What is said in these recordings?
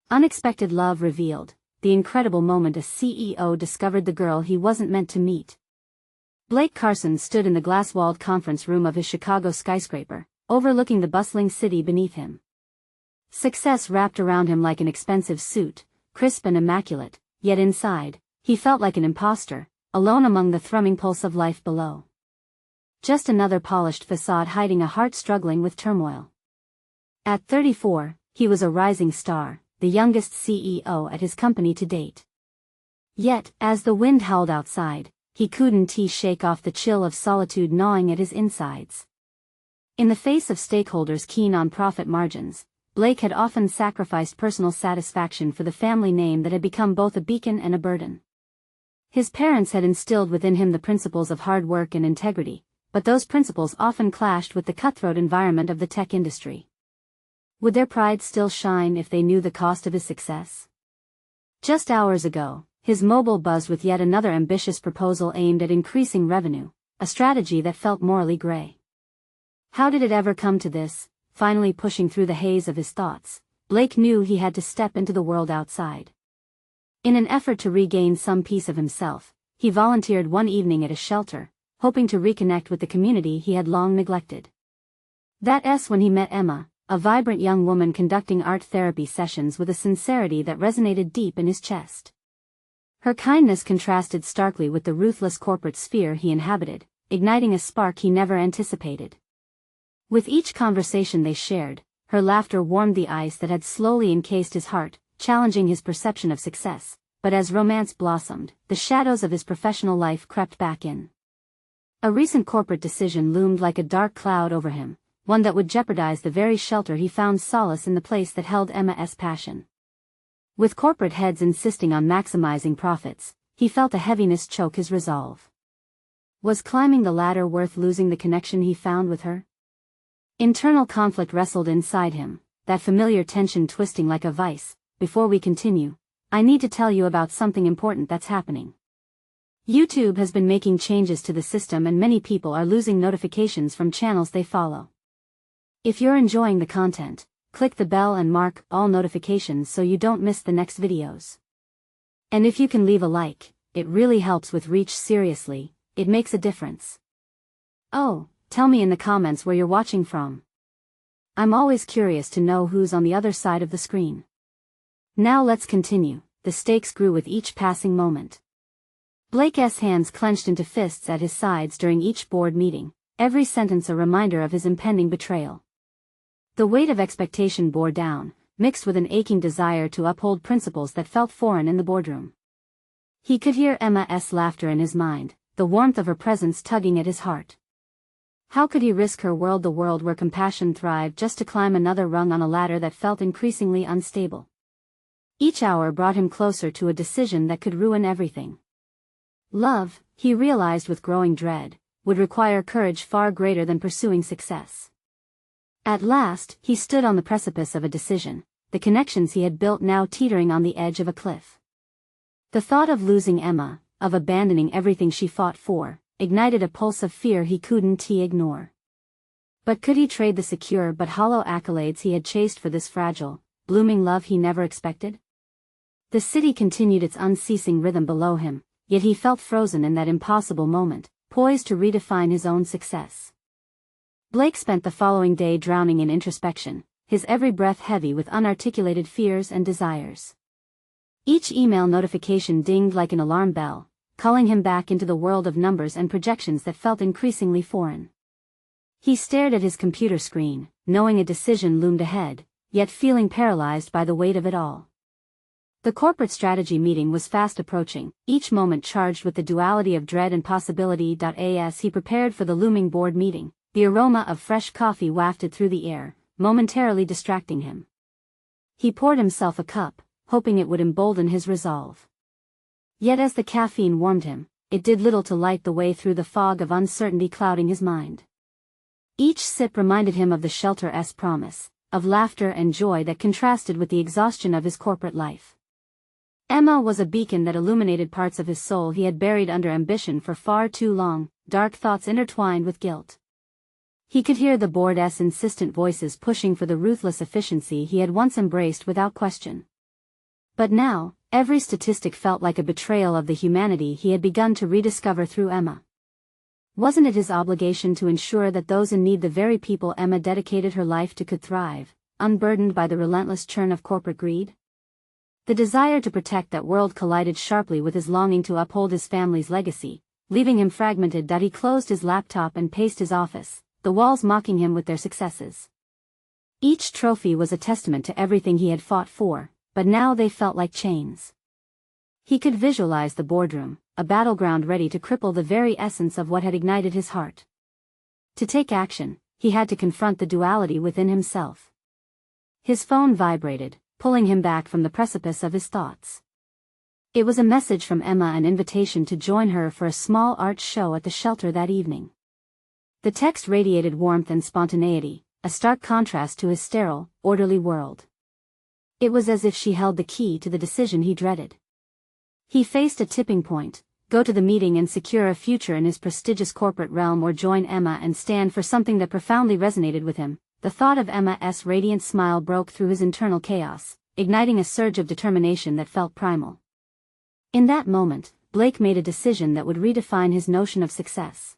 Unexpected love revealed, the incredible moment a CEO discovered the girl he wasn't meant to meet. Blake Carson stood in the glass-walled conference room of his Chicago skyscraper, overlooking the bustling city beneath him. Success wrapped around him like an expensive suit, crisp and immaculate, yet inside, he felt like an imposter, alone among the thrumming pulse of life below. Just another polished facade hiding a heart struggling with turmoil. At 34, he was a rising star, the youngest CEO at his company to date. Yet, as the wind howled outside, he couldn't shake off the chill of solitude gnawing at his insides. In the face of stakeholders keen on profit margins, Blake had often sacrificed personal satisfaction for the family name that had become both a beacon and a burden. His parents had instilled within him the principles of hard work and integrity, but those principles often clashed with the cutthroat environment of the tech industry. Would their pride still shine if they knew the cost of his success? Just hours ago, his mobile buzzed with yet another ambitious proposal aimed at increasing revenue, a strategy that felt morally gray. How did it ever come to this? Finally pushing through the haze of his thoughts, Blake knew he had to step into the world outside. In an effort to regain some piece of himself, he volunteered one evening at a shelter, hoping to reconnect with the community he had long neglected. That's when he met Emma, a vibrant young woman conducting art therapy sessions with a sincerity that resonated deep in his chest. Her kindness contrasted starkly with the ruthless corporate sphere he inhabited, igniting a spark he never anticipated. With each conversation they shared, her laughter warmed the ice that had slowly encased his heart, challenging his perception of success. But as romance blossomed, the shadows of his professional life crept back in. A recent corporate decision loomed like a dark cloud over him, one that would jeopardize the very shelter he found solace in, the place that held Emma's passion. With corporate heads insisting on maximizing profits, he felt a heaviness choke his resolve. Was climbing the ladder worth losing the connection he found with her? Internal conflict wrestled inside him, that familiar tension twisting like a vice. Before we continue, I need to tell you about something important that's happening. YouTube has been making changes to the system and many people are losing notifications from channels they follow. If you're enjoying the content, click the bell and mark all notifications so you don't miss the next videos. And if you can leave a like, it really helps with reach. Seriously, it makes a difference. Oh, tell me in the comments where you're watching from. I'm always curious to know who's on the other side of the screen. Now let's continue. The stakes grew with each passing moment. Blake's hands clenched into fists at his sides during each board meeting, every sentence a reminder of his impending betrayal. The weight of expectation bore down, mixed with an aching desire to uphold principles that felt foreign in the boardroom. He could hear Emma's laughter in his mind, the warmth of her presence tugging at his heart. How could he risk her world, the world where compassion thrived, just to climb another rung on a ladder that felt increasingly unstable? Each hour brought him closer to a decision that could ruin everything. Love, he realized with growing dread, would require courage far greater than pursuing success. At last, he stood on the precipice of a decision, the connections he had built now teetering on the edge of a cliff. The thought of losing Emma, of abandoning everything she fought for, ignited a pulse of fear he couldn't ignore. But could he trade the secure but hollow accolades he had chased for this fragile, blooming love he never expected? The city continued its unceasing rhythm below him, yet he felt frozen in that impossible moment, poised to redefine his own success. Blake spent the following day drowning in introspection, his every breath heavy with unarticulated fears and desires. Each email notification dinged like an alarm bell, calling him back into the world of numbers and projections that felt increasingly foreign. He stared at his computer screen, knowing a decision loomed ahead, yet feeling paralyzed by the weight of it all. The corporate strategy meeting was fast approaching, each moment charged with the duality of dread and possibility. As he prepared for the looming board meeting, the aroma of fresh coffee wafted through the air, momentarily distracting him. He poured himself a cup, hoping it would embolden his resolve. Yet as the caffeine warmed him, it did little to light the way through the fog of uncertainty clouding his mind. Each sip reminded him of the shelter's promise, of laughter and joy that contrasted with the exhaustion of his corporate life. Emma was a beacon that illuminated parts of his soul he had buried under ambition for far too long, dark thoughts intertwined with guilt. He could hear the board's insistent voices pushing for the ruthless efficiency he had once embraced without question. But now, every statistic felt like a betrayal of the humanity he had begun to rediscover through Emma. Wasn't it his obligation to ensure that those in need, the very people Emma dedicated her life to, could thrive, unburdened by the relentless churn of corporate greed? The desire to protect that world collided sharply with his longing to uphold his family's legacy, leaving him fragmented. He closed his laptop and paced his office, the walls mocking him with their successes. Each trophy was a testament to everything he had fought for, but now they felt like chains. He could visualize the boardroom, a battleground ready to cripple the very essence of what had ignited his heart. To take action, he had to confront the duality within himself. His phone vibrated, pulling him back from the precipice of his thoughts. It was a message from Emma, an invitation to join her for a small art show at the shelter that evening. The text radiated warmth and spontaneity, a stark contrast to his sterile, orderly world. It was as if she held the key to the decision he dreaded. He faced a tipping point: go to the meeting and secure a future in his prestigious corporate realm, or join Emma and stand for something that profoundly resonated with him. The thought of Emma's radiant smile broke through his internal chaos, igniting a surge of determination that felt primal. In that moment, Blake made a decision that would redefine his notion of success.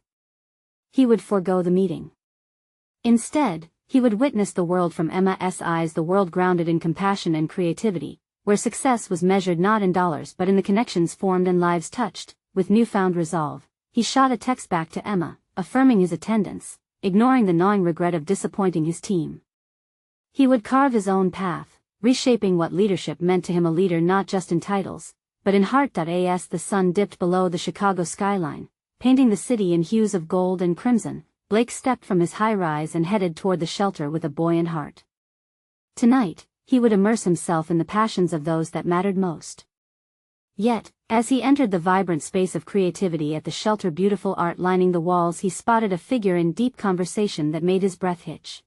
He would forego the meeting. Instead, he would witness the world from Emma's eyes, the world grounded in compassion and creativity, where success was measured not in dollars but in the connections formed and lives touched. With newfound resolve, he shot a text back to Emma, affirming his attendance, ignoring the gnawing regret of disappointing his team. He would carve his own path, reshaping what leadership meant to him, a leader not just in titles, but in heart. As the sun dipped below the Chicago skyline, painting the city in hues of gold and crimson, Blake stepped from his high-rise and headed toward the shelter with a buoyant heart. Tonight, he would immerse himself in the passions of those that mattered most. Yet, as he entered the vibrant space of creativity at the shelter, beautiful art lining the walls, he spotted a figure in deep conversation that made his breath hitch.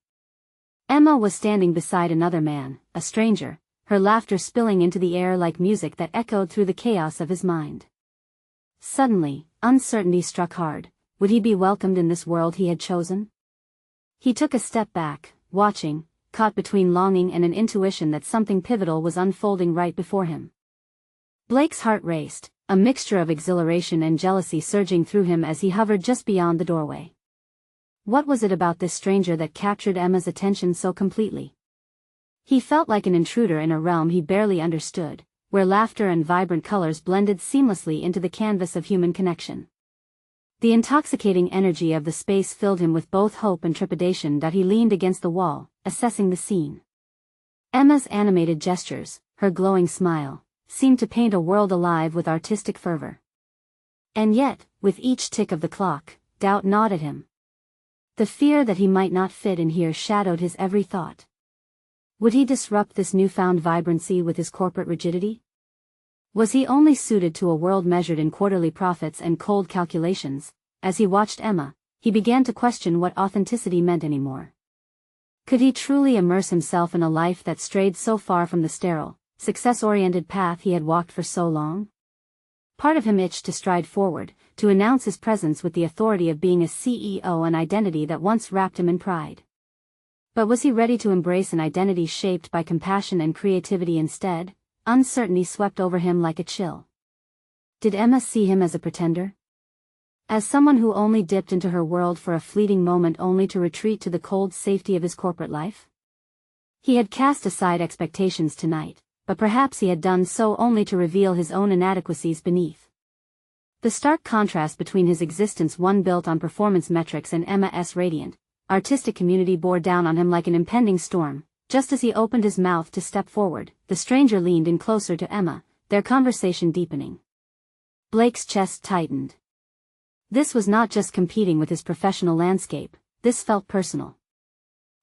Emma was standing beside another man, a stranger, her laughter spilling into the air like music that echoed through the chaos of his mind. Suddenly, uncertainty struck hard. Would he be welcomed in this world he had chosen? He took a step back, watching, caught between longing and an intuition that something pivotal was unfolding right before him. Blake's heart raced, a mixture of exhilaration and jealousy surging through him as he hovered just beyond the doorway. What was it about this stranger that captured Emma's attention so completely? He felt like an intruder in a realm he barely understood, where laughter and vibrant colors blended seamlessly into the canvas of human connection. The intoxicating energy of the space filled him with both hope and trepidation. He leaned against the wall, assessing the scene. Emma's animated gestures, her glowing smile, seemed to paint a world alive with artistic fervor. And yet, with each tick of the clock, doubt gnawed at him. The fear that he might not fit in here shadowed his every thought. Would he disrupt this newfound vibrancy with his corporate rigidity? Was he only suited to a world measured in quarterly profits and cold calculations? As he watched Emma, he began to question what authenticity meant anymore. Could he truly immerse himself in a life that strayed so far from the sterile, success-oriented path he had walked for so long? Part of him itched to stride forward, to announce his presence with the authority of being a CEO, an identity that once wrapped him in pride. But was he ready to embrace an identity shaped by compassion and creativity instead? Uncertainty swept over him like a chill. Did Emma see him as a pretender? As someone who only dipped into her world for a fleeting moment only to retreat to the cold safety of his corporate life? He had cast aside expectations tonight, but perhaps he had done so only to reveal his own inadequacies beneath. The stark contrast between his existence, one built on performance metrics, and Emma's radiant, artistic community bore down on him like an impending storm. Just as he opened his mouth to step forward, the stranger leaned in closer to Emma, their conversation deepening. Blake's chest tightened. This was not just competing with his professional landscape, this felt personal.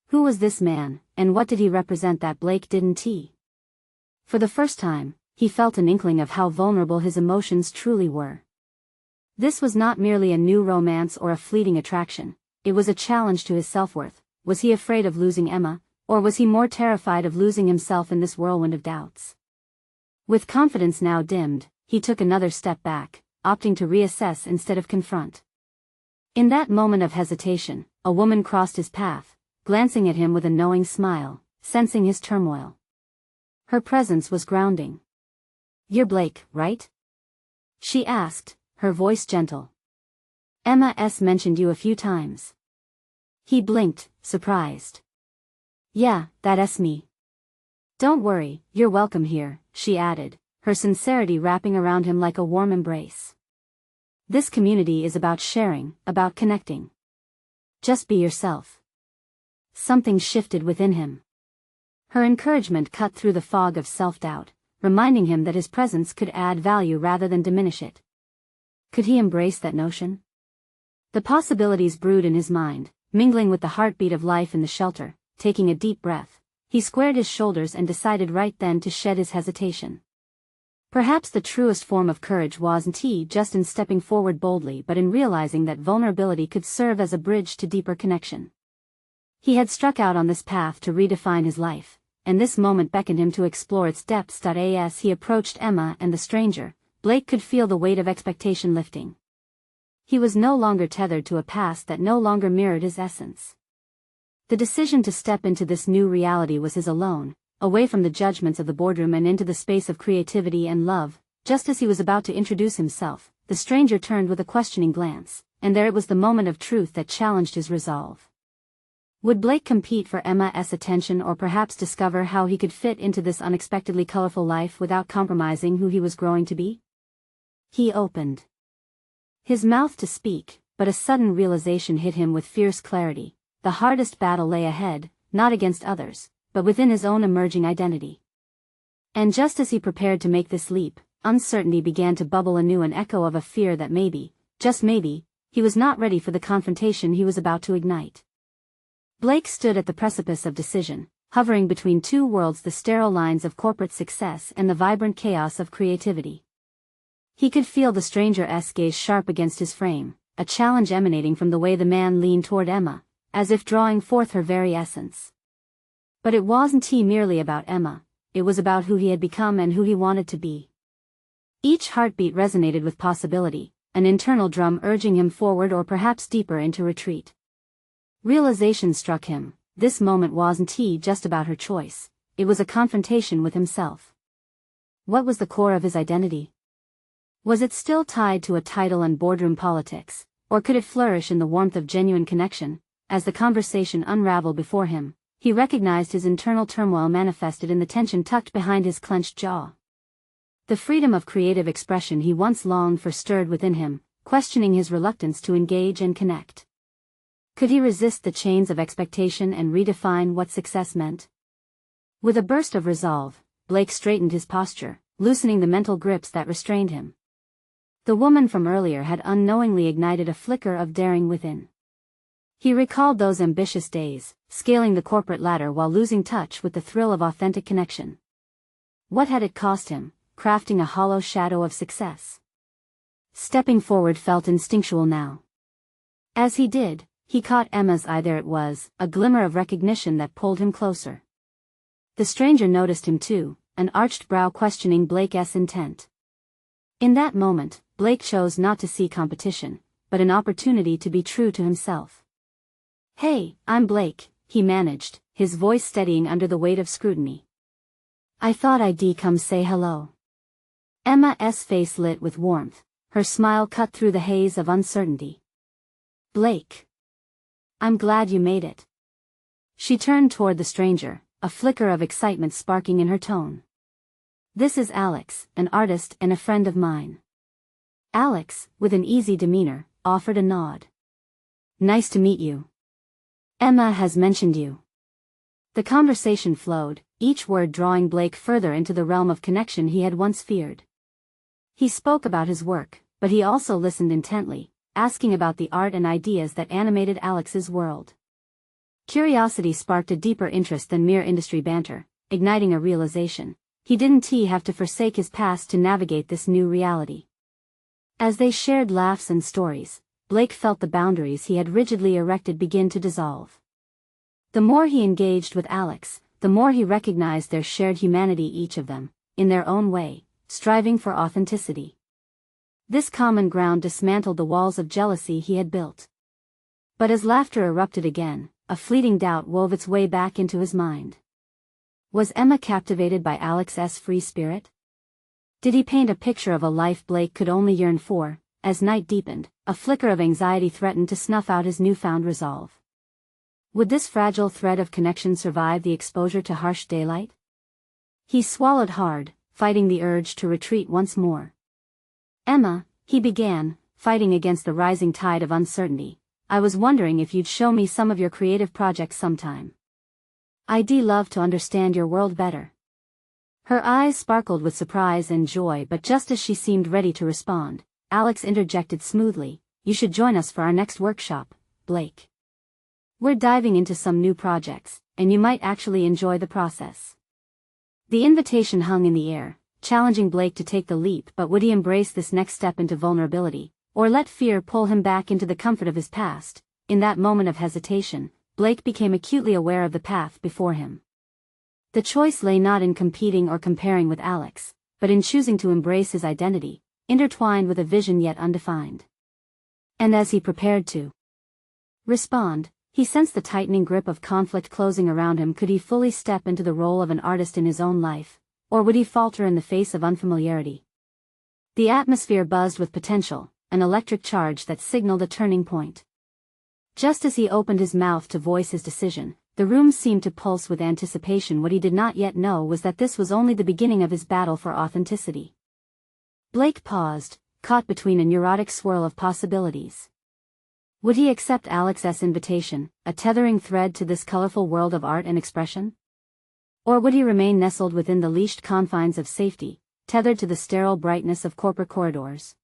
Who was this man, and what did he represent that Blake didn't? For the first time, he felt an inkling of how vulnerable his emotions truly were. This was not merely a new romance or a fleeting attraction, it was a challenge to his self-worth. Was he afraid of losing Emma? Or was he more terrified of losing himself in this whirlwind of doubts? With confidence now dimmed, he took another step back, opting to reassess instead of confront. In that moment of hesitation, a woman crossed his path, glancing at him with a knowing smile, sensing his turmoil. Her presence was grounding. "You're Blake, right?" she asked, her voice gentle. "Emma mentioned you a few times." He blinked, surprised. "Yeah, that's me." "Don't worry, you're welcome here," she added, her sincerity wrapping around him like a warm embrace. "This community is about sharing, about connecting. Just be yourself." Something shifted within him. Her encouragement cut through the fog of self-doubt, reminding him that his presence could add value rather than diminish it. Could he embrace that notion? The possibilities brewed in his mind, mingling with the heartbeat of life in the shelter. Taking a deep breath, he squared his shoulders and decided right then to shed his hesitation. Perhaps the truest form of courage wasn't just in stepping forward boldly but in realizing that vulnerability could serve as a bridge to deeper connection. He had struck out on this path to redefine his life, and this moment beckoned him to explore its depths. As he approached Emma and the stranger, Blake could feel the weight of expectation lifting. He was no longer tethered to a past that no longer mirrored his essence. The decision to step into this new reality was his alone, away from the judgments of the boardroom and into the space of creativity and love. Just as he was about to introduce himself, the stranger turned with a questioning glance, and there it was, the moment of truth that challenged his resolve. Would Blake compete for Emma's attention, or perhaps discover how he could fit into this unexpectedly colorful life without compromising who he was growing to be? He opened his mouth to speak, but a sudden realization hit him with fierce clarity. The hardest battle lay ahead, not against others, but within his own emerging identity. And just as he prepared to make this leap, uncertainty began to bubble anew, an echo of a fear that maybe, just maybe, he was not ready for the confrontation he was about to ignite. Blake stood at the precipice of decision, hovering between two worlds, the sterile lines of corporate success and the vibrant chaos of creativity. He could feel the stranger's gaze sharp against his frame, a challenge emanating from the way the man leaned toward Emma, as if drawing forth her very essence. But it wasn't merely about Emma, it was about who he had become and who he wanted to be. Each heartbeat resonated with possibility, an internal drum urging him forward or perhaps deeper into retreat. Realization struck him. This moment wasn't just about her choice, it was a confrontation with himself. What was the core of his identity? Was it still tied to a title and boardroom politics, or could it flourish in the warmth of genuine connection? As the conversation unraveled before him, he recognized his internal turmoil manifested in the tension tucked behind his clenched jaw. The freedom of creative expression he once longed for stirred within him, questioning his reluctance to engage and connect. Could he resist the chains of expectation and redefine what success meant? With a burst of resolve, Blake straightened his posture, loosening the mental grips that restrained him. The woman from earlier had unknowingly ignited a flicker of daring within. He recalled those ambitious days, scaling the corporate ladder while losing touch with the thrill of authentic connection. What had it cost him, crafting a hollow shadow of success? Stepping forward felt instinctual now. As he did, he caught Emma's eye. There it was, a glimmer of recognition that pulled him closer. The stranger noticed him too, an arched brow questioning Blake's intent. In that moment, Blake chose not to see competition, but an opportunity to be true to himself. "Hey, I'm Blake," he managed, his voice steadying under the weight of scrutiny. "I thought I'd come say hello." Emma's face lit with warmth, her smile cut through the haze of uncertainty. "Blake. I'm glad you made it." She turned toward the stranger, a flicker of excitement sparking in her tone. "This is Alex, an artist and a friend of mine." Alex, with an easy demeanor, offered a nod. "Nice to meet you. Emma has mentioned you." The conversation flowed, each word drawing Blake further into the realm of connection he had once feared. He spoke about his work, but he also listened intently, asking about the art and ideas that animated Alex's world. Curiosity sparked a deeper interest than mere industry banter, igniting a realization. He didn't have to forsake his past to navigate this new reality. As they shared laughs and stories, Blake felt the boundaries he had rigidly erected begin to dissolve. The more he engaged with Alex, the more he recognized their shared humanity, each of them, in their own way, striving for authenticity. This common ground dismantled the walls of jealousy he had built. But as laughter erupted again, a fleeting doubt wove its way back into his mind. Was Emma captivated by Alex's free spirit? Did he paint a picture of a life Blake could only yearn for? As night deepened, a flicker of anxiety threatened to snuff out his newfound resolve. Would this fragile thread of connection survive the exposure to harsh daylight? He swallowed hard, fighting the urge to retreat once more. "Emma," he began, fighting against the rising tide of uncertainty, "I was wondering if you'd show me some of your creative projects sometime. I'd love to understand your world better." Her eyes sparkled with surprise and joy, but just as she seemed ready to respond, Alex interjected smoothly, "You should join us for our next workshop, Blake. We're diving into some new projects, and you might actually enjoy the process." The invitation hung in the air, challenging Blake to take the leap, but would he embrace this next step into vulnerability, or let fear pull him back into the comfort of his past? In that moment of hesitation, Blake became acutely aware of the path before him. The choice lay not in competing or comparing with Alex, but in choosing to embrace his identity, intertwined with a vision yet undefined. And as he prepared to respond, he sensed the tightening grip of conflict closing around him. Could he fully step into the role of an artist in his own life, or would he falter in the face of unfamiliarity? The atmosphere buzzed with potential, an electric charge that signaled a turning point. Just as he opened his mouth to voice his decision, the room seemed to pulse with anticipation. What he did not yet know was that this was only the beginning of his battle for authenticity. Blake paused, caught between a neurotic swirl of possibilities. Would he accept Alex's invitation, a tethering thread to this colorful world of art and expression? Or would he remain nestled within the leashed confines of safety, tethered to the sterile brightness of corporate corridors?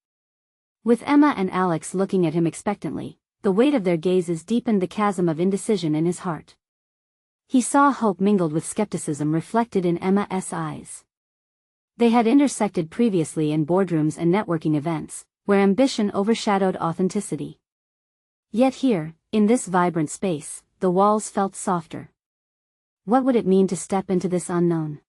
With Emma and Alex looking at him expectantly, the weight of their gazes deepened the chasm of indecision in his heart. He saw hope mingled with skepticism reflected in Emma's eyes. They had intersected previously in boardrooms and networking events, where ambition overshadowed authenticity. Yet here, in this vibrant space, the walls felt softer. What would it mean to step into this unknown?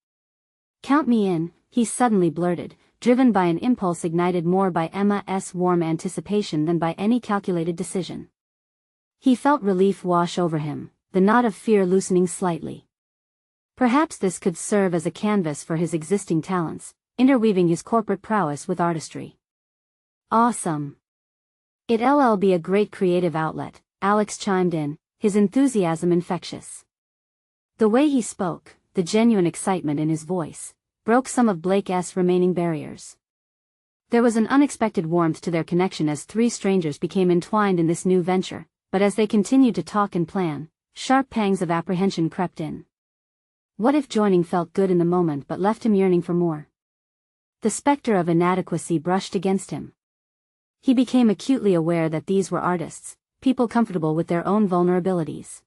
"Count me in," he suddenly blurted, driven by an impulse ignited more by Emma's warm anticipation than by any calculated decision. He felt relief wash over him, the knot of fear loosening slightly. Perhaps this could serve as a canvas for his existing talents, interweaving his corporate prowess with artistry. "Awesome. It'll be a great creative outlet," Alex chimed in, his enthusiasm infectious. The way he spoke, the genuine excitement in his voice, broke some of Blake's remaining barriers. There was an unexpected warmth to their connection as three strangers became entwined in this new venture, but as they continued to talk and plan, sharp pangs of apprehension crept in. What if joining felt good in the moment but left him yearning for more? The specter of inadequacy brushed against him. He became acutely aware that these were artists, people comfortable with their own vulnerabilities.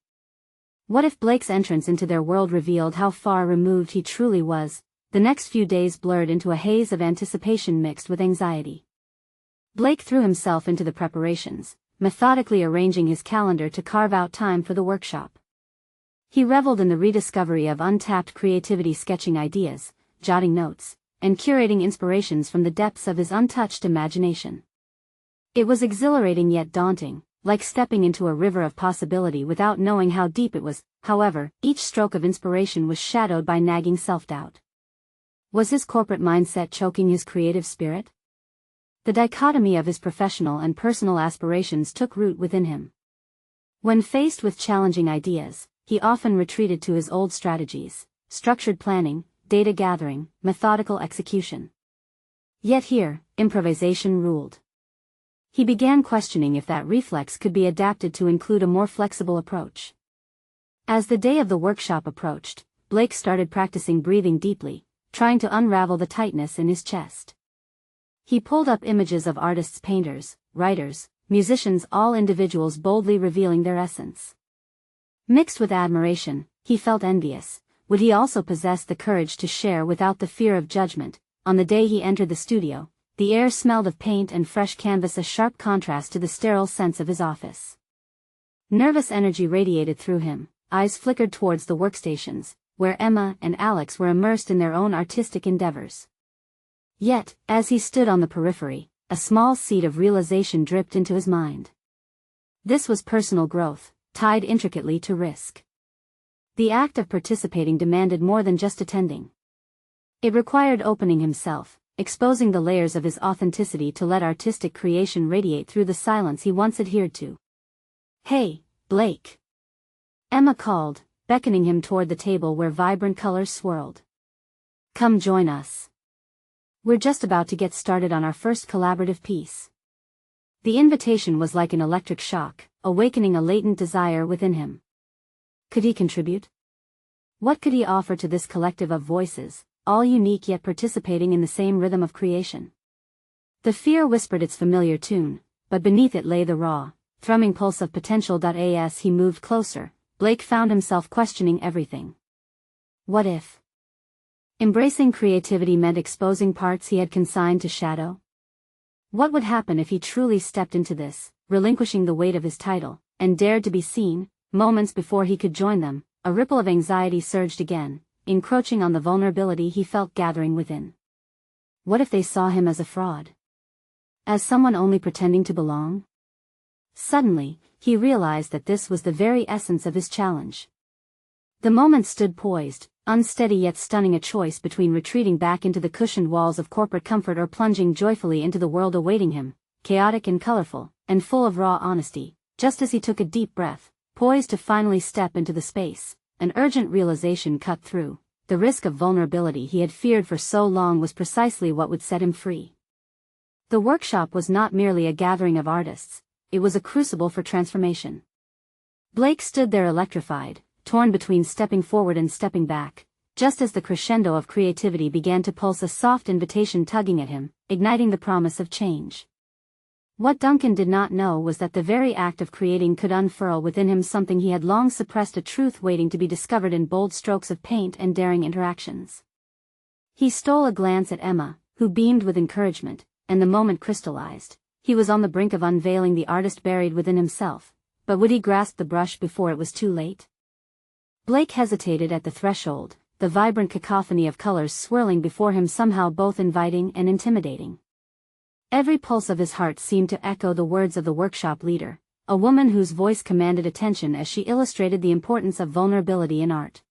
What if Blake's entrance into their world revealed how far removed he truly was? The next few days blurred into a haze of anticipation mixed with anxiety. Blake threw himself into the preparations, methodically arranging his calendar to carve out time for the workshop. He reveled in the rediscovery of untapped creativity, sketching ideas, jotting notes, and curating inspirations from the depths of his untouched imagination. It was exhilarating yet daunting, like stepping into a river of possibility without knowing how deep it was. However, each stroke of inspiration was shadowed by nagging self-doubt. Was his corporate mindset choking his creative spirit? The dichotomy of his professional and personal aspirations took root within him. When faced with challenging ideas, he often retreated to his old strategies: structured planning, data gathering, methodical execution. Yet here, improvisation ruled. He began questioning if that reflex could be adapted to include a more flexible approach. As the day of the workshop approached, Blake started practicing breathing deeply, trying to unravel the tightness in his chest. He pulled up images of artists, painters, writers, musicians, all individuals boldly revealing their essence. Mixed with admiration, he felt envious. Would he also possess the courage to share without the fear of judgment? On the day he entered the studio, the air smelled of paint and fresh canvas, a sharp contrast to the sterile sense of his office. Nervous energy radiated through him, eyes flickered towards the workstations, where Emma and Alex were immersed in their own artistic endeavors. Yet, as he stood on the periphery, a small seed of realization dripped into his mind. This was personal growth, tied intricately to risk. The act of participating demanded more than just attending. It required opening himself, exposing the layers of his authenticity to let artistic creation radiate through the silence he once adhered to. "Hey, Blake," Emma called, beckoning him toward the table where vibrant colors swirled. "Come join us. We're just about to get started on our first collaborative piece." The invitation was like an electric shock, awakening a latent desire within him. Could he contribute? What could he offer to this collective of voices, all unique yet participating in the same rhythm of creation? The fear whispered its familiar tune, but beneath it lay the raw, thrumming pulse of potential. As he moved closer, Blake found himself questioning everything. What if embracing creativity meant exposing parts he had consigned to shadow? What would happen if he truly stepped into this, relinquishing the weight of his title, and dared to be seen? Moments before he could join them, a ripple of anxiety surged again, encroaching on the vulnerability he felt gathering within. What if they saw him as a fraud? As someone only pretending to belong? Suddenly, he realized that this was the very essence of his challenge. The moment stood poised, unsteady yet stunning, a choice between retreating back into the cushioned walls of corporate comfort or plunging joyfully into the world awaiting him, chaotic and colorful, and full of raw honesty. Just as he took a deep breath, poised to finally step into the space, an urgent realization cut through. The risk of vulnerability he had feared for so long was precisely what would set him free. The workshop was not merely a gathering of artists, it was a crucible for transformation. Blake stood there electrified, torn between stepping forward and stepping back, just as the crescendo of creativity began to pulse, a soft invitation tugging at him, igniting the promise of change. What Duncan did not know was that the very act of creating could unfurl within him something he had long suppressed, a truth waiting to be discovered in bold strokes of paint and daring interactions. He stole a glance at Emma, who beamed with encouragement, and the moment crystallized. He was on the brink of unveiling the artist buried within himself, but would he grasp the brush before it was too late? Blake hesitated at the threshold, the vibrant cacophony of colors swirling before him somehow both inviting and intimidating. Every pulse of his heart seemed to echo the words of the workshop leader, a woman whose voice commanded attention as she illustrated the importance of vulnerability in art.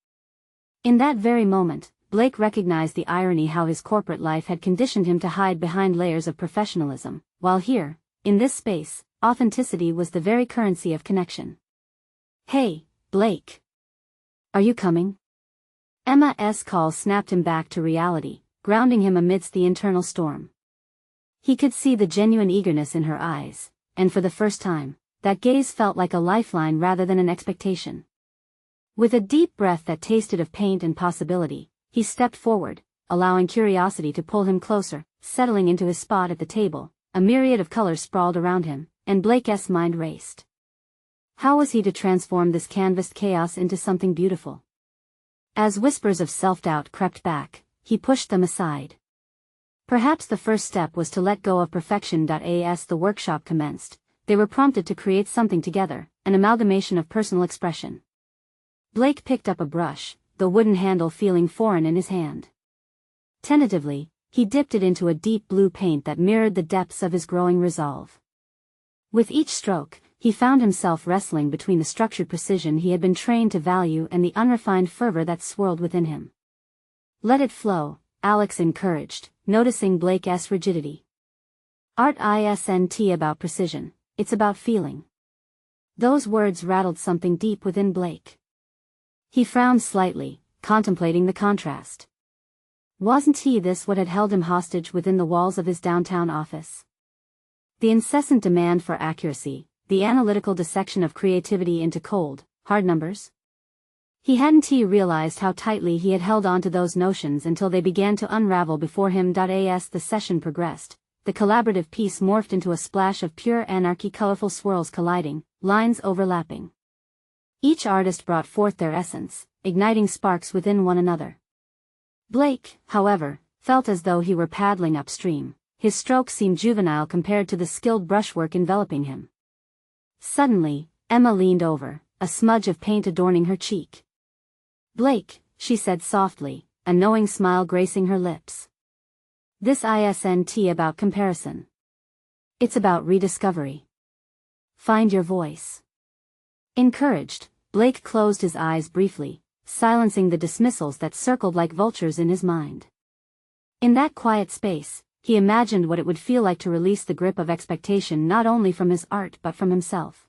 In that very moment, Blake recognized the irony, how his corporate life had conditioned him to hide behind layers of professionalism, while here, in this space, authenticity was the very currency of connection. "Hey, Blake. Are you coming?" Emma's call snapped him back to reality, grounding him amidst the internal storm. He could see the genuine eagerness in her eyes, and for the first time, that gaze felt like a lifeline rather than an expectation. With a deep breath that tasted of paint and possibility, he stepped forward, allowing curiosity to pull him closer. Settling into his spot at the table, a myriad of colors sprawled around him, and Blake's mind raced. How was he to transform this canvassed chaos into something beautiful? As whispers of self-doubt crept back, he pushed them aside. Perhaps the first step was to let go of perfection. As the workshop commenced, they were prompted to create something together, an amalgamation of personal expression. Blake picked up a brush, the wooden handle feeling foreign in his hand. Tentatively, he dipped it into a deep blue paint that mirrored the depths of his growing resolve. With each stroke, he found himself wrestling between the structured precision he had been trained to value and the unrefined fervor that swirled within him. "Let it flow," Alex encouraged, noticing Blake's rigidity. "Art isn't about precision, it's about feeling." Those words rattled something deep within Blake. He frowned slightly, contemplating the contrast. Wasn't this what had held him hostage within the walls of his downtown office? The incessant demand for accuracy, the analytical dissection of creativity into cold, hard numbers? He hadn't realized how tightly he had held on to those notions until they began to unravel before him. As the session progressed, the collaborative piece morphed into a splash of pure anarchy, colorful swirls colliding, lines overlapping. Each artist brought forth their essence, igniting sparks within one another. Blake, however, felt as though he were paddling upstream. His strokes seemed juvenile compared to the skilled brushwork enveloping him. Suddenly, Emma leaned over, a smudge of paint adorning her cheek. "Blake," she said softly, a knowing smile gracing her lips. "This isn't about comparison. It's about rediscovery. Find your voice." Encouraged, Blake closed his eyes briefly, silencing the dismissals that circled like vultures in his mind. In that quiet space, he imagined what it would feel like to release the grip of expectation not only from his art but from himself.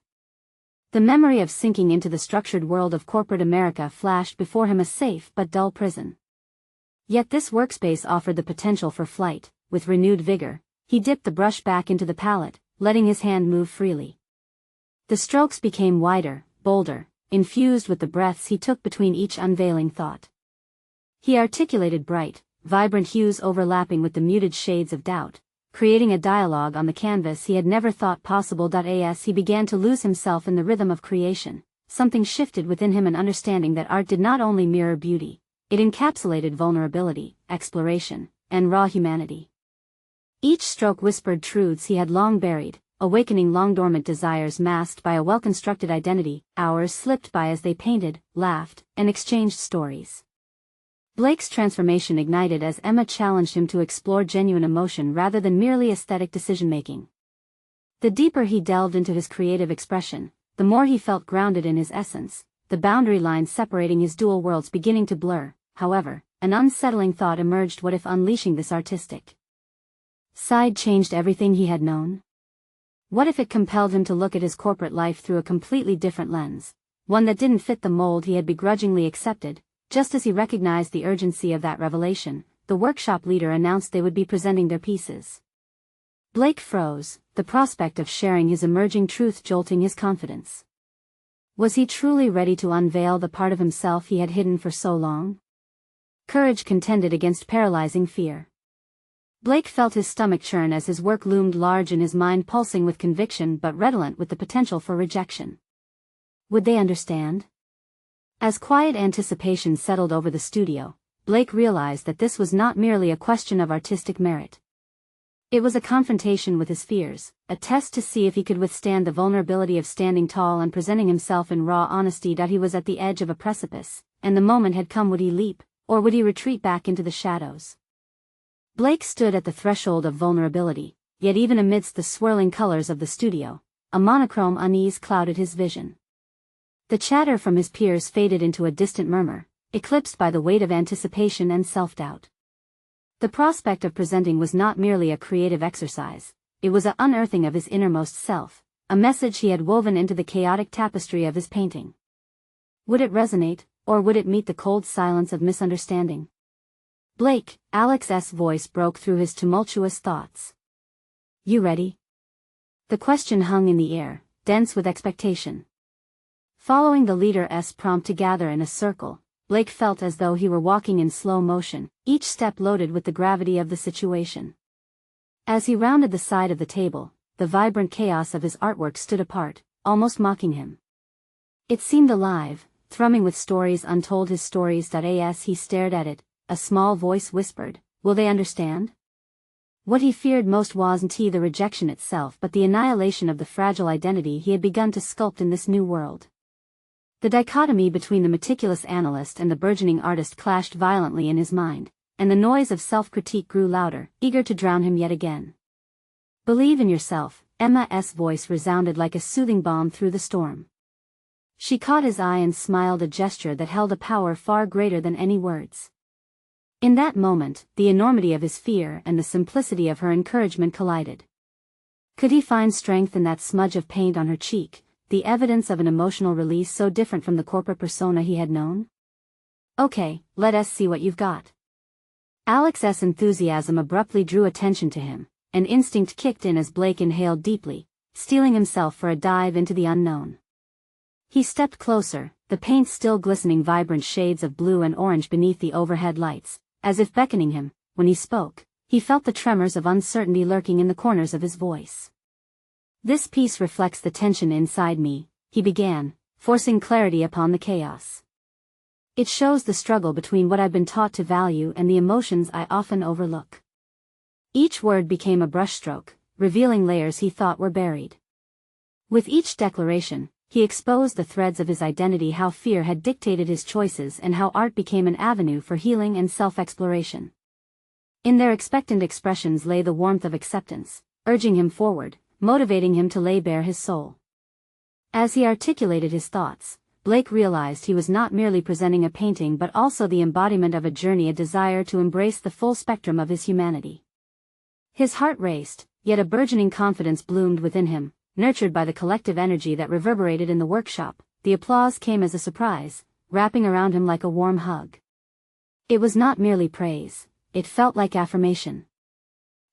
The memory of sinking into the structured world of corporate America flashed before him, a safe but dull prison. Yet this workspace offered the potential for flight. With renewed vigor, he dipped the brush back into the palette, letting his hand move freely. The strokes became wider, bolder, infused with the breaths he took between each unveiling thought. He articulated bright, vibrant hues overlapping with the muted shades of doubt, creating a dialogue on the canvas he had never thought possible. As he began to lose himself in the rhythm of creation, something shifted within him, an understanding that art did not only mirror beauty, it encapsulated vulnerability, exploration, and raw humanity. Each stroke whispered truths he had long buried, awakening long-dormant desires masked by a well-constructed identity. Hours slipped by as they painted, laughed, and exchanged stories. Blake's transformation ignited as Emma challenged him to explore genuine emotion rather than merely aesthetic decision-making. The deeper he delved into his creative expression, the more he felt grounded in his essence, the boundary lines separating his dual worlds beginning to blur. However, an unsettling thought emerged: what if unleashing this artistic side changed everything he had known? What if it compelled him to look at his corporate life through a completely different lens, one that didn't fit the mold he had begrudgingly accepted? Just as he recognized the urgency of that revelation, the workshop leader announced they would be presenting their pieces. Blake froze, the prospect of sharing his emerging truth jolting his confidence. Was he truly ready to unveil the part of himself he had hidden for so long? Courage contended against paralyzing fear. Blake felt his stomach churn as his work loomed large in his mind, pulsing with conviction but redolent with the potential for rejection. Would they understand? As quiet anticipation settled over the studio, Blake realized that this was not merely a question of artistic merit. It was a confrontation with his fears, a test to see if he could withstand the vulnerability of standing tall and presenting himself in raw honesty. He was at the edge of a precipice, and the moment had come. Would he leap, or would he retreat back into the shadows? Blake stood at the threshold of vulnerability, yet even amidst the swirling colors of the studio, a monochrome unease clouded his vision. The chatter from his peers faded into a distant murmur, eclipsed by the weight of anticipation and self-doubt. The prospect of presenting was not merely a creative exercise, it was an unearthing of his innermost self, a message he had woven into the chaotic tapestry of his painting. Would it resonate, or would it meet the cold silence of misunderstanding? Blake, Alex's voice broke through his tumultuous thoughts. You ready? The question hung in the air, dense with expectation. Following the leader's prompt to gather in a circle, Blake felt as though he were walking in slow motion, each step loaded with the gravity of the situation. As he rounded the side of the table, the vibrant chaos of his artwork stood apart, almost mocking him. It seemed alive, thrumming with stories untold. His stories. As he stared at it, a small voice whispered, "Will they understand?" What he feared most wasn't the rejection itself but the annihilation of the fragile identity he had begun to sculpt in this new world. The dichotomy between the meticulous analyst and the burgeoning artist clashed violently in his mind, and the noise of self-critique grew louder, eager to drown him yet again. Believe in yourself, Emma's voice resounded like a soothing balm through the storm. She caught his eye and smiled, a gesture that held a power far greater than any words. In that moment, the enormity of his fear and the simplicity of her encouragement collided. Could he find strength in that smudge of paint on her cheek, the evidence of an emotional release so different from the corporate persona he had known? Okay, let us see what you've got. Alex's enthusiasm abruptly drew attention to him, an instinct kicked in as Blake inhaled deeply, steeling himself for a dive into the unknown. He stepped closer, the paint still glistening vibrant shades of blue and orange beneath the overhead lights, as if beckoning him. When he spoke, he felt the tremors of uncertainty lurking in the corners of his voice. This piece reflects the tension inside me, he began, forcing clarity upon the chaos. It shows the struggle between what I've been taught to value and the emotions I often overlook. Each word became a brushstroke, revealing layers he thought were buried. With each declaration, he exposed the threads of his identity, how fear had dictated his choices and how art became an avenue for healing and self-exploration. In their expectant expressions lay the warmth of acceptance, urging him forward, motivating him to lay bare his soul. As he articulated his thoughts, Blake realized he was not merely presenting a painting but also the embodiment of a journey, a desire to embrace the full spectrum of his humanity. His heart raced, yet a burgeoning confidence bloomed within him, nurtured by the collective energy that reverberated in the workshop. The applause came as a surprise, wrapping around him like a warm hug. It was not merely praise, it felt like affirmation.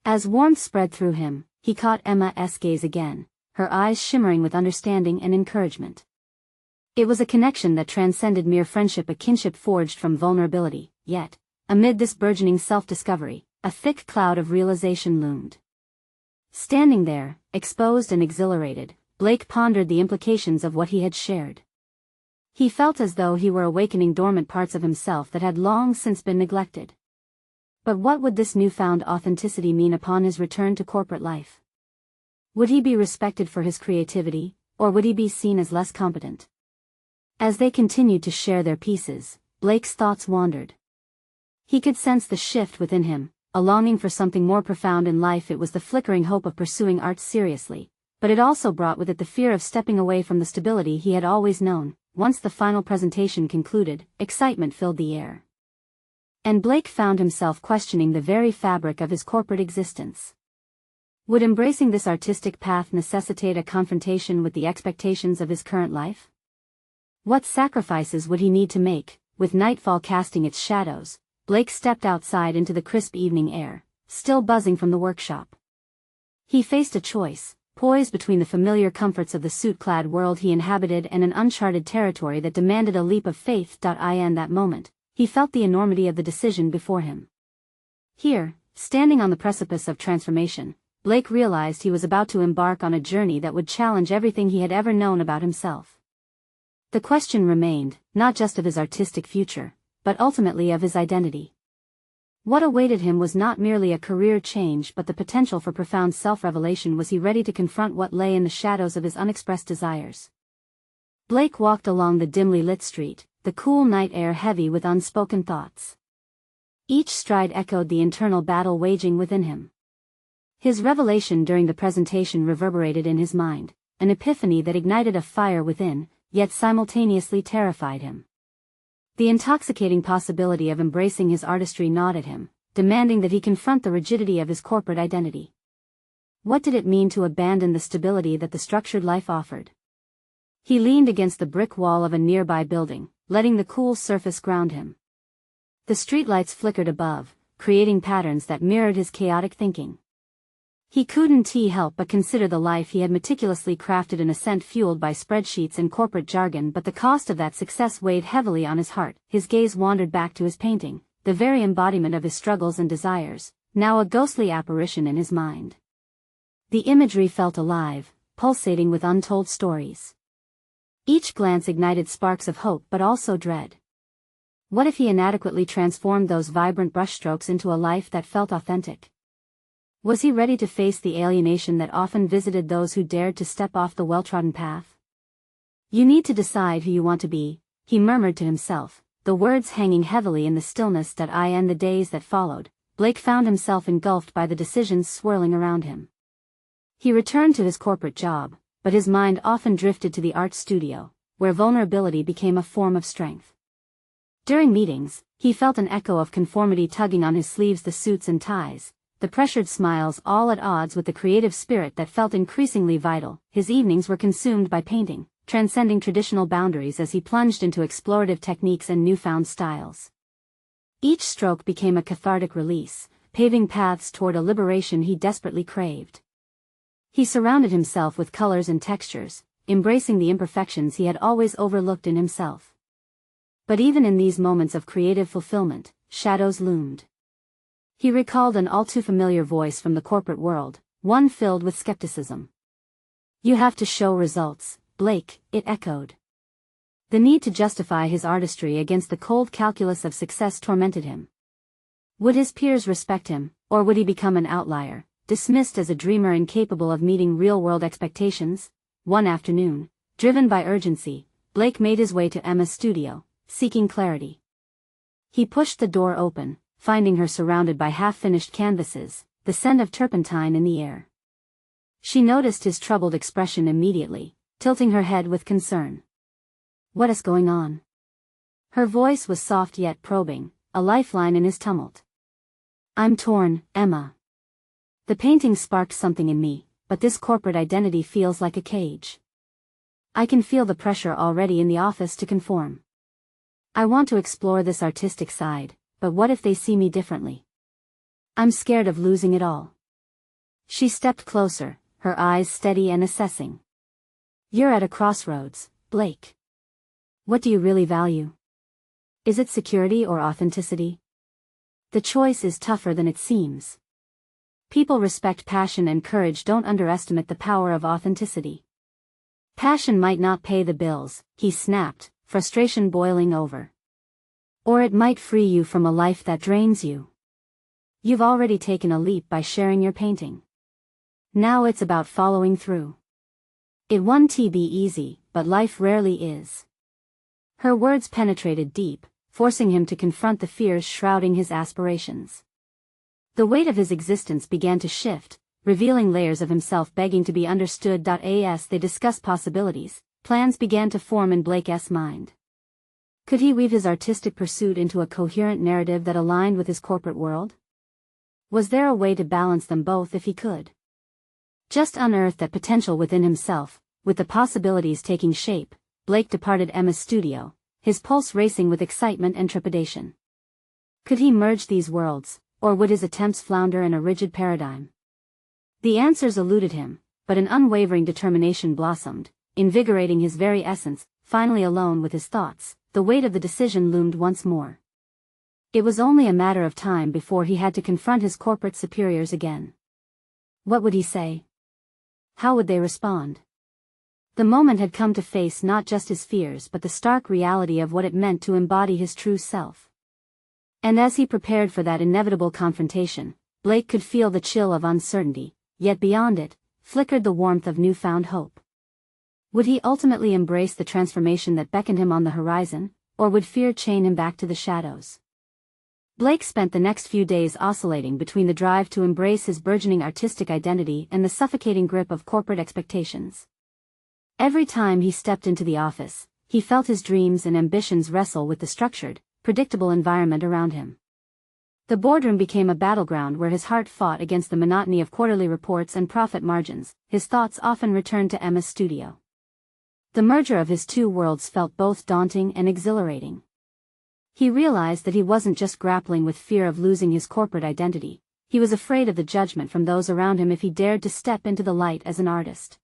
As warmth spread through him, he caught Emma's gaze again, her eyes shimmering with understanding and encouragement. It was a connection that transcended mere friendship, a kinship forged from vulnerability. Yet, amid this burgeoning self-discovery, a thick cloud of realization loomed. Standing there, exposed and exhilarated, Blake pondered the implications of what he had shared. He felt as though he were awakening dormant parts of himself that had long since been neglected. But what would this newfound authenticity mean upon his return to corporate life? Would he be respected for his creativity, or would he be seen as less competent? As they continued to share their pieces, Blake's thoughts wandered. He could sense the shift within him, a longing for something more profound in life. It was the flickering hope of pursuing art seriously, but it also brought with it the fear of stepping away from the stability he had always known. Once the final presentation concluded, excitement filled the air. And Blake found himself questioning the very fabric of his corporate existence. Would embracing this artistic path necessitate a confrontation with the expectations of his current life? What sacrifices would he need to make? With nightfall casting its shadows, Blake stepped outside into the crisp evening air, still buzzing from the workshop. He faced a choice, poised between the familiar comforts of the suit-clad world he inhabited and an uncharted territory that demanded a leap of faith. In that moment, he felt the enormity of the decision before him. Here, standing on the precipice of transformation, Blake realized he was about to embark on a journey that would challenge everything he had ever known about himself. The question remained, not just of his artistic future, but ultimately of his identity. What awaited him was not merely a career change but the potential for profound self-revelation. Was he ready to confront what lay in the shadows of his unexpressed desires? Blake walked along the dimly lit street, the cool night air heavy with unspoken thoughts. Each stride echoed the internal battle waging within him. His revelation during the presentation reverberated in his mind, an epiphany that ignited a fire within, yet simultaneously terrified him. The intoxicating possibility of embracing his artistry gnawed at him, demanding that he confront the rigidity of his corporate identity. What did it mean to abandon the stability that the structured life offered? He leaned against the brick wall of a nearby building, letting the cool surface ground him. The streetlights flickered above, creating patterns that mirrored his chaotic thinking. He couldn't help but consider the life he had meticulously crafted, an ascent fueled by spreadsheets and corporate jargon, but the cost of that success weighed heavily on his heart. His gaze wandered back to his painting, the very embodiment of his struggles and desires, now a ghostly apparition in his mind. The imagery felt alive, pulsating with untold stories. Each glance ignited sparks of hope but also dread. What if he inadequately transformed those vibrant brushstrokes into a life that felt authentic? Was he ready to face the alienation that often visited those who dared to step off the well-trodden path? "You need to decide who you want to be," he murmured to himself, the words hanging heavily in the stillness. In the days that followed, Blake found himself engulfed by the decisions swirling around him. He returned to his corporate job, but his mind often drifted to the art studio, where vulnerability became a form of strength. During meetings, he felt an echo of conformity tugging on his sleeves, the suits and ties, the pressured smiles, all at odds with the creative spirit that felt increasingly vital. His evenings were consumed by painting, transcending traditional boundaries as he plunged into explorative techniques and newfound styles. Each stroke became a cathartic release, paving paths toward a liberation he desperately craved. He surrounded himself with colors and textures, embracing the imperfections he had always overlooked in himself. But even in these moments of creative fulfillment, shadows loomed. He recalled an all-too-familiar voice from the corporate world, one filled with skepticism. "You have to show results, Blake," it echoed. The need to justify his artistry against the cold calculus of success tormented him. Would his peers respect him, or would he become an outlier, dismissed as a dreamer incapable of meeting real-world expectations? One afternoon, driven by urgency, Blake made his way to Emma's studio, seeking clarity. He pushed the door open, finding her surrounded by half-finished canvases, the scent of turpentine in the air. She noticed his troubled expression immediately, tilting her head with concern. What is going on? Her voice was soft yet probing, a lifeline in his tumult. I'm torn, Emma. The painting sparked something in me, but this corporate identity feels like a cage. I can feel the pressure already in the office to conform. I want to explore this artistic side, but what if they see me differently? I'm scared of losing it all. She stepped closer, her eyes steady and assessing. You're at a crossroads, Blake. What do you really value? Is it security or authenticity? The choice is tougher than it seems. People respect passion and courage. Don't underestimate the power of authenticity. Passion might not pay the bills, he snapped, frustration boiling over. Or it might free you from a life that drains you. You've already taken a leap by sharing your painting. Now it's about following through. It won't be easy, but life rarely is. Her words penetrated deep, forcing him to confront the fears shrouding his aspirations. The weight of his existence began to shift, revealing layers of himself begging to be understood. As they discussed possibilities, plans began to form in Blake's mind. Could he weave his artistic pursuit into a coherent narrative that aligned with his corporate world? Was there a way to balance them both if he could? Just unearth that potential within himself, with the possibilities taking shape, Blake departed Emma's studio, his pulse racing with excitement and trepidation. Could he merge these worlds, or would his attempts flounder in a rigid paradigm? The answers eluded him, but an unwavering determination blossomed, invigorating his very essence. Finally alone with his thoughts, the weight of the decision loomed once more. It was only a matter of time before he had to confront his corporate superiors again. What would he say? How would they respond? The moment had come to face not just his fears but the stark reality of what it meant to embody his true self. And as he prepared for that inevitable confrontation, Blake could feel the chill of uncertainty, yet beyond it, flickered the warmth of newfound hope. Would he ultimately embrace the transformation that beckoned him on the horizon, or would fear chain him back to the shadows? Blake spent the next few days oscillating between the drive to embrace his burgeoning artistic identity and the suffocating grip of corporate expectations. Every time he stepped into the office, he felt his dreams and ambitions wrestle with the structured, predictable environment around him. The boardroom became a battleground where his heart fought against the monotony of quarterly reports and profit margins. His thoughts often returned to Emma's studio. The merger of his two worlds felt both daunting and exhilarating. He realized that he wasn't just grappling with fear of losing his corporate identity, he was afraid of the judgment from those around him if he dared to step into the light as an artist.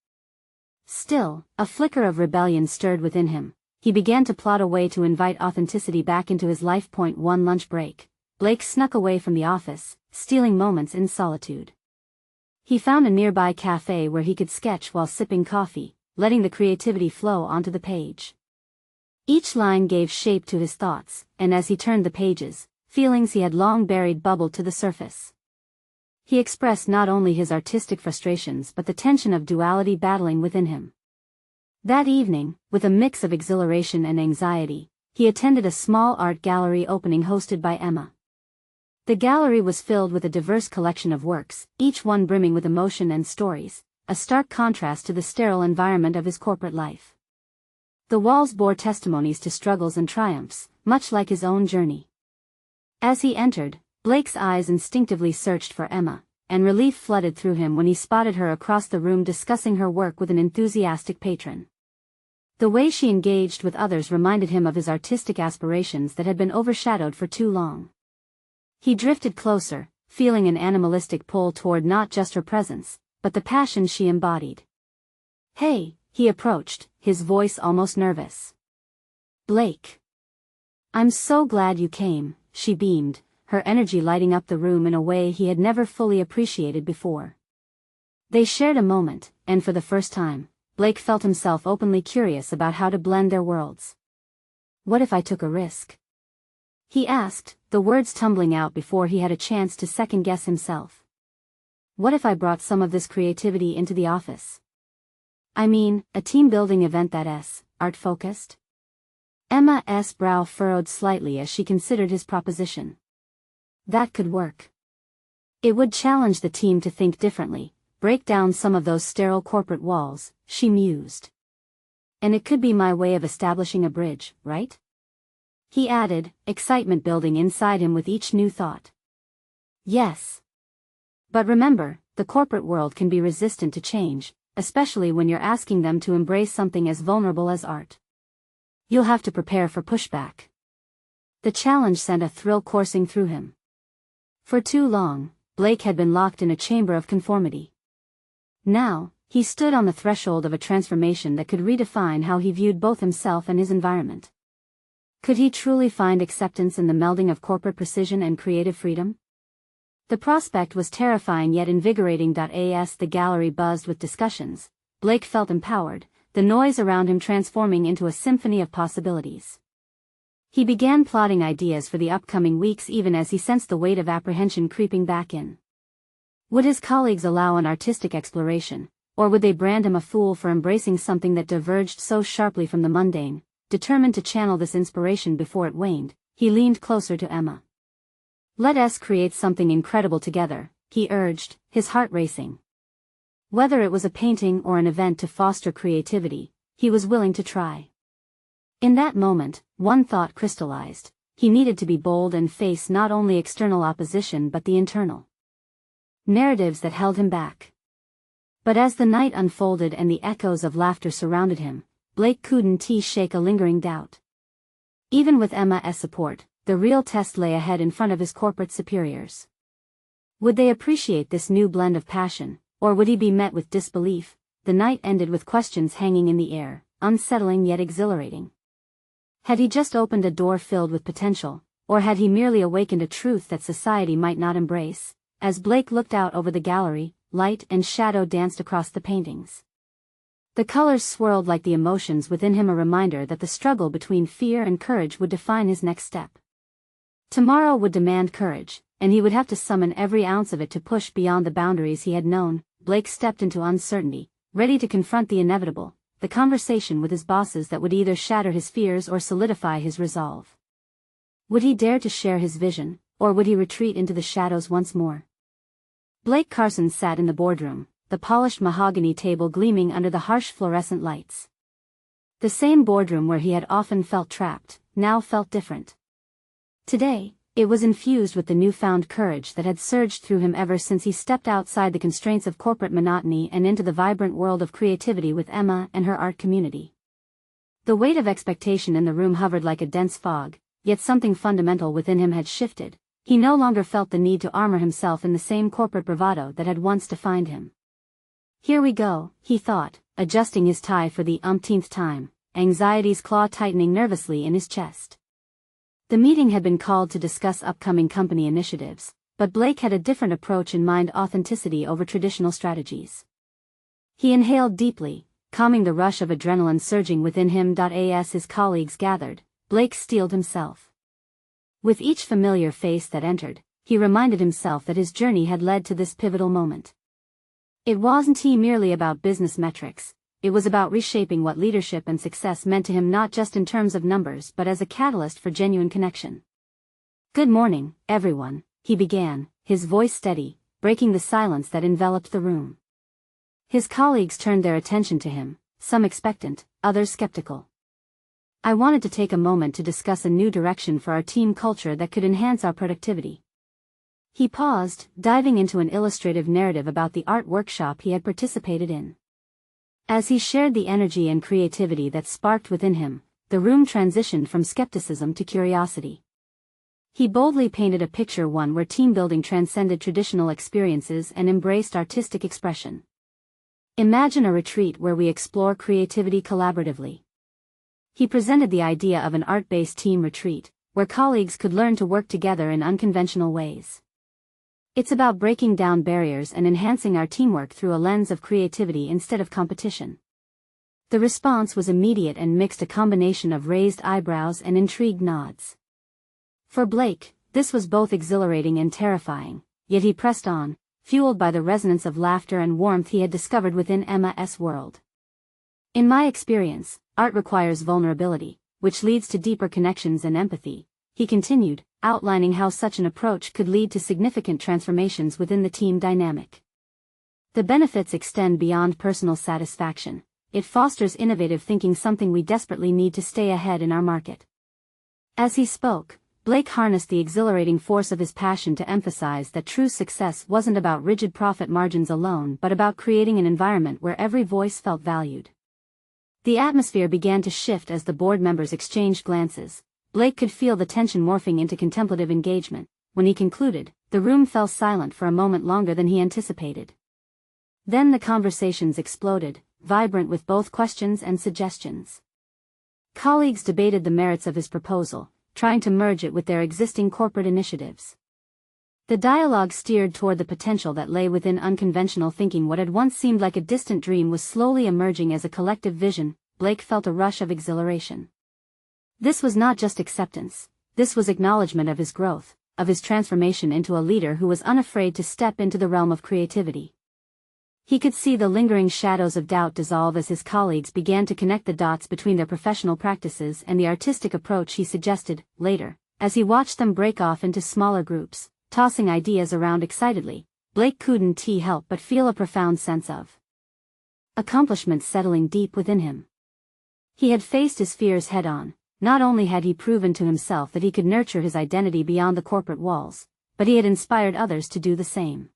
Still, a flicker of rebellion stirred within him. He began to plot a way to invite authenticity back into his life. One lunch break, Blake snuck away from the office, stealing moments in solitude. He found a nearby cafe where he could sketch while sipping coffee, letting the creativity flow onto the page. Each line gave shape to his thoughts, and as he turned the pages, feelings he had long buried bubbled to the surface. He expressed not only his artistic frustrations but the tension of duality battling within him. That evening, with a mix of exhilaration and anxiety, he attended a small art gallery opening hosted by Emma. The gallery was filled with a diverse collection of works, each one brimming with emotion and stories, a stark contrast to the sterile environment of his corporate life. The walls bore testimonies to struggles and triumphs, much like his own journey. As he entered, Blake's eyes instinctively searched for Emma, and relief flooded through him when he spotted her across the room discussing her work with an enthusiastic patron. The way she engaged with others reminded him of his artistic aspirations that had been overshadowed for too long. He drifted closer, feeling an animalistic pull toward not just her presence, but the passion she embodied. "Hey," he approached, his voice almost nervous. "Blake. I'm so glad you came," she beamed, her energy lighting up the room in a way he had never fully appreciated before. They shared a moment, and for the first time, Blake felt himself openly curious about how to blend their worlds. "What if I took a risk?" he asked, the words tumbling out before he had a chance to second-guess himself. "What if I brought some of this creativity into the office? I mean, a team-building event that's art-focused?" Emma's brow furrowed slightly as she considered his proposition. That could work. It would challenge the team to think differently, break down some of those sterile corporate walls, she mused. and it could be my way of establishing a bridge, right? He added, excitement building inside him with each new thought. Yes. But remember, the corporate world can be resistant to change, especially when you're asking them to embrace something as vulnerable as art. You'll have to prepare for pushback. The challenge sent a thrill coursing through him. For too long, Blake had been locked in a chamber of conformity. Now, he stood on the threshold of a transformation that could redefine how he viewed both himself and his environment. Could he truly find acceptance in the melding of corporate precision and creative freedom? The prospect was terrifying yet invigorating. As the gallery buzzed with discussions, Blake felt empowered, the noise around him transforming into a symphony of possibilities. He began plotting ideas for the upcoming weeks even as he sensed the weight of apprehension creeping back in. Would his colleagues allow an artistic exploration, or would they brand him a fool for embracing something that diverged so sharply from the mundane? Determined to channel this inspiration before it waned, he leaned closer to Emma. "Let us create something incredible together," he urged, his heart racing. Whether it was a painting or an event to foster creativity, he was willing to try. In that moment, one thought crystallized: he needed to be bold and face not only external opposition but the internal narratives that held him back. But as the night unfolded and the echoes of laughter surrounded him, Blake couldn't shake a lingering doubt. Even with Emma's support, the real test lay ahead in front of his corporate superiors. Would they appreciate this new blend of passion, or would he be met with disbelief? The night ended with questions hanging in the air, unsettling yet exhilarating. Had he just opened a door filled with potential, or had he merely awakened a truth that society might not embrace? As Blake looked out over the gallery, light and shadow danced across the paintings. The colors swirled like the emotions within him, a reminder that the struggle between fear and courage would define his next step. Tomorrow would demand courage, and he would have to summon every ounce of it to push beyond the boundaries he had known. Blake stepped into uncertainty, ready to confront the inevitable, the conversation with his bosses that would either shatter his fears or solidify his resolve. Would he dare to share his vision, or would he retreat into the shadows once more? Blake Carson sat in the boardroom, the polished mahogany table gleaming under the harsh fluorescent lights. The same boardroom where he had often felt trapped, now felt different. Today, it was infused with the newfound courage that had surged through him ever since he stepped outside the constraints of corporate monotony and into the vibrant world of creativity with Emma and her art community. The weight of expectation in the room hovered like a dense fog, yet something fundamental within him had shifted. He no longer felt the need to armor himself in the same corporate bravado that had once defined him. "Here we go," he thought, adjusting his tie for the umpteenth time, anxiety's claw tightening nervously in his chest. The meeting had been called to discuss upcoming company initiatives, but Blake had a different approach in mind: authenticity over traditional strategies. He inhaled deeply, calming the rush of adrenaline surging within him. As his colleagues gathered, Blake steeled himself. With each familiar face that entered, he reminded himself that his journey had led to this pivotal moment. It wasn't merely about business metrics. It was about reshaping what leadership and success meant to him, not just in terms of numbers but as a catalyst for genuine connection. "Good morning, everyone," he began, his voice steady, breaking the silence that enveloped the room. His colleagues turned their attention to him, some expectant, others skeptical. "I wanted to take a moment to discuss a new direction for our team culture that could enhance our productivity." He paused, diving into an illustrative narrative about the art workshop he had participated in. As he shared the energy and creativity that sparked within him, the room transitioned from skepticism to curiosity. He boldly painted a picture, one where team building transcended traditional experiences and embraced artistic expression. "Imagine a retreat where we explore creativity collaboratively." He presented the idea of an art-based team retreat, where colleagues could learn to work together in unconventional ways. "It's about breaking down barriers and enhancing our teamwork through a lens of creativity instead of competition." The response was immediate and mixed, a combination of raised eyebrows and intrigued nods. For Blake, this was both exhilarating and terrifying, yet he pressed on, fueled by the resonance of laughter and warmth he had discovered within Emma's world. "In my experience, art requires vulnerability, which leads to deeper connections and empathy," he continued, outlining how such an approach could lead to significant transformations within the team dynamic. "The benefits extend beyond personal satisfaction. it fosters innovative thinking, something we desperately need to stay ahead in our market. As he spoke, Blake harnessed the exhilarating force of his passion to emphasize that true success wasn't about rigid profit margins alone but about creating an environment where every voice felt valued. The atmosphere began to shift as the board members exchanged glances. Blake could feel the tension morphing into contemplative engagement. When he concluded, the room fell silent for a moment longer than he anticipated. Then the conversations exploded, vibrant with both questions and suggestions. Colleagues debated the merits of his proposal, trying to merge it with their existing corporate initiatives. The dialogue steered toward the potential that lay within unconventional thinking. What had once seemed like a distant dream was slowly emerging as a collective vision. Blake felt a rush of exhilaration. This was not just acceptance, this was acknowledgement of his growth, of his transformation into a leader who was unafraid to step into the realm of creativity. He could see the lingering shadows of doubt dissolve as his colleagues began to connect the dots between their professional practices and the artistic approach he suggested. Later, as he watched them break off into smaller groups, tossing ideas around excitedly, Blake couldn't help but feel a profound sense of accomplishment settling deep within him. He had faced his fears head-on. Not only had he proven to himself that he could nurture his identity beyond the corporate walls, but he had inspired others to do the same.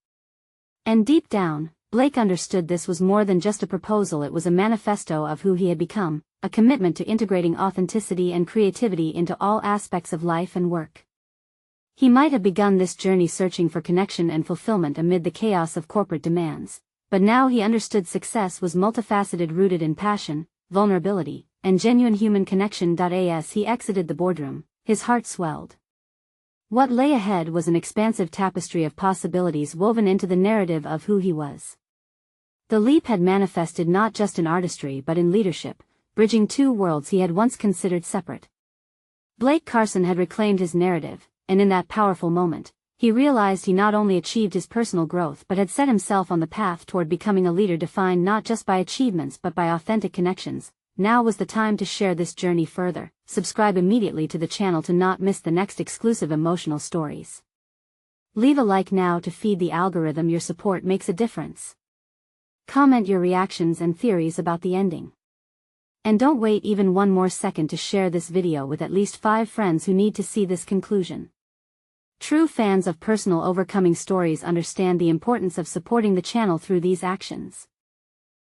And deep down, Blake understood this was more than just a proposal. It was a manifesto of who he had become, a commitment to integrating authenticity and creativity into all aspects of life and work. He might have begun this journey searching for connection and fulfillment amid the chaos of corporate demands, but now he understood success was multifaceted, rooted in passion, vulnerability, and genuine human connection. As he exited the boardroom, his heart swelled. What lay ahead was an expansive tapestry of possibilities woven into the narrative of who he was. The leap had manifested not just in artistry but in leadership, bridging two worlds he had once considered separate. Blake Carson had reclaimed his narrative, and in that powerful moment, he realized he not only achieved his personal growth but had set himself on the path toward becoming a leader defined not just by achievements but by authentic connections. Now was the time to share this journey further. Subscribe immediately to the channel to not miss the next exclusive emotional stories. Leave a like now to feed the algorithm. Your support makes a difference. Comment your reactions and theories about the ending. And don't wait even one more second to share this video with at least 5 friends who need to see this conclusion. True fans of personal overcoming stories understand the importance of supporting the channel through these actions.